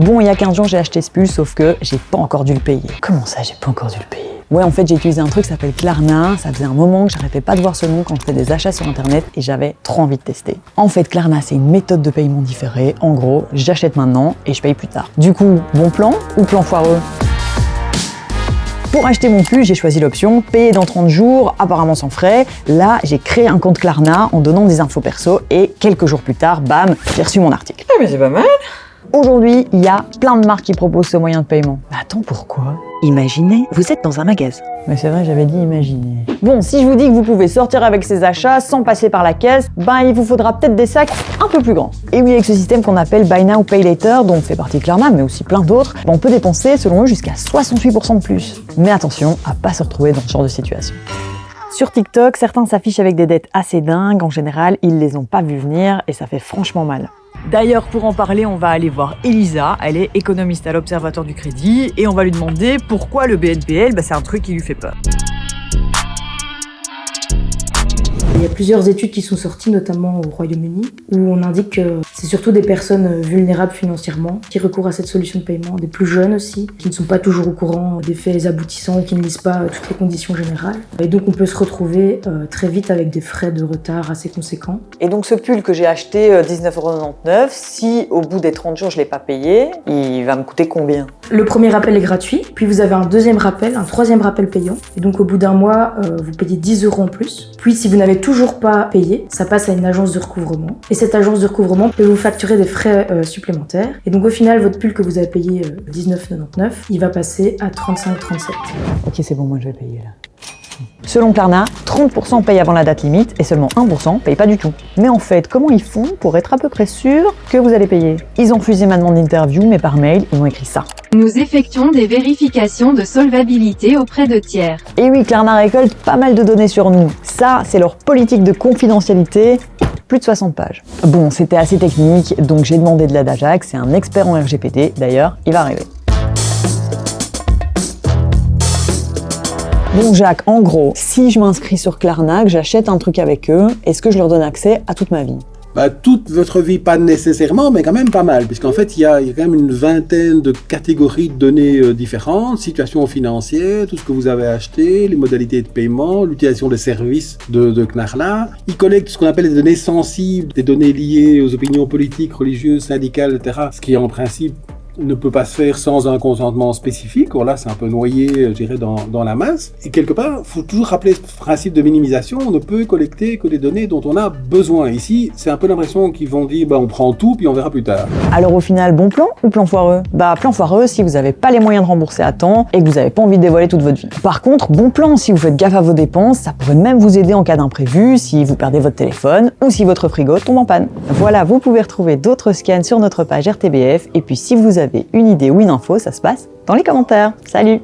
Bon, il y a 15 jours, j'ai acheté ce pull, sauf que j'ai pas encore dû le payer. Comment ça, j'ai pas encore dû le payer? Ouais, en fait, j'ai utilisé un truc qui s'appelle Klarna. Ça faisait un moment que j'arrêtais pas de voir ce nom quand je fais des achats sur Internet et j'avais trop envie de tester. En fait, Klarna, c'est une méthode de paiement différée. En gros, j'achète maintenant et je paye plus tard. Du coup, bon plan ou plan foireux? Pour acheter mon pull, j'ai choisi l'option payer dans 30 jours, apparemment sans frais. Là, j'ai créé un compte Klarna en donnant des infos perso et quelques jours plus tard, bam, j'ai reçu mon article. Ah mais c'est pas mal. Aujourd'hui, il y a plein de marques qui proposent ce moyen de paiement. Mais attends, pourquoi? Imaginez, vous êtes dans un magasin. Mais c'est vrai, j'avais dit imaginer. Bon, si je vous dis que vous pouvez sortir avec ces achats sans passer par la caisse, ben il vous faudra peut-être des sacs un peu plus grands. Et oui, avec ce système qu'on appelle Buy Now, Pay Later, dont fait partie Klarna, mais aussi plein d'autres, ben on peut dépenser, selon eux, jusqu'à 68% de plus. Mais attention à pas se retrouver dans ce genre de situation. Sur TikTok, certains s'affichent avec des dettes assez dingues. En général, ils les ont pas vues venir et ça fait franchement mal. D'ailleurs, pour en parler, on va aller voir Elisa. Elle est économiste à l'Observatoire du Crédit et on va lui demander pourquoi le BNPL, c'est un truc qui lui fait peur. Il y a plusieurs études qui sont sorties, notamment au Royaume-Uni, où on indique que c'est surtout des personnes vulnérables financièrement qui recourent à cette solution de paiement, des plus jeunes aussi, qui ne sont pas toujours au courant des faits et aboutissants et qui ne lisent pas toutes les conditions générales. Et donc on peut se retrouver très vite avec des frais de retard assez conséquents. Et donc ce pull que j'ai acheté 19,99 €, si au bout des 30 jours je ne l'ai pas payé, il va me coûter combien? Le premier rappel est gratuit, puis vous avez un deuxième rappel, un troisième rappel payant. Et donc au bout d'un mois, vous payez 10 € en plus. Puis si vous n'avez toujours pas payé, ça passe à une agence de recouvrement. Et cette agence de recouvrement peut vous facturer des frais supplémentaires. Et donc au final, votre pull que vous avez payé 19,99 €, il va passer à 35,37 €. Ok, c'est bon, moi je vais payer là. Selon Klarna, 30% payent avant la date limite et seulement 1% payent pas du tout. Mais en fait, comment ils font pour être à peu près sûrs que vous allez payer? Ils ont refusé ma demande d'interview, mais par mail, ils m'ont écrit ça. Nous effectuons des vérifications de solvabilité auprès de tiers. Et oui, Klarna récolte pas mal de données sur nous. Ça, c'est leur politique de confidentialité. Plus de 60 pages. Bon, c'était assez technique, donc j'ai demandé de l'aide à Jacques, c'est un expert en RGPD, d'ailleurs, il va arriver. Bon Jacques, en gros, si je m'inscris sur Klarna, que j'achète un truc avec eux, est-ce que je leur donne accès à toute ma vie? Toute votre vie, pas nécessairement, mais quand même pas mal, puisqu'en fait, il y a quand même une vingtaine de catégories de données différentes, situation financière, tout ce que vous avez acheté, les modalités de paiement, l'utilisation des services de Klarna. Ils collectent ce qu'on appelle des données sensibles, des données liées aux opinions politiques, religieuses, syndicales, etc., ce qui en principe ne peut pas se faire sans un consentement spécifique. Or là, c'est un peu noyé, je dirais, dans la masse. Et quelque part, il faut toujours rappeler ce principe de minimisation. On ne peut collecter que des données dont on a besoin. Ici, c'est un peu l'impression qu'ils vont dire, on prend tout, puis on verra plus tard. Alors au final, bon plan ou plan foireux? Plan foireux si vous n'avez pas les moyens de rembourser à temps et que vous n'avez pas envie de dévoiler toute votre vie. Par contre, bon plan si vous faites gaffe à vos dépenses, ça pourrait même vous aider en cas d'imprévu, si vous perdez votre téléphone ou si votre frigo tombe en panne. Voilà, vous pouvez retrouver d'autres scans sur notre page RTBF et puis si vous avez une idée ou une info, ça se passe dans les commentaires. Salut!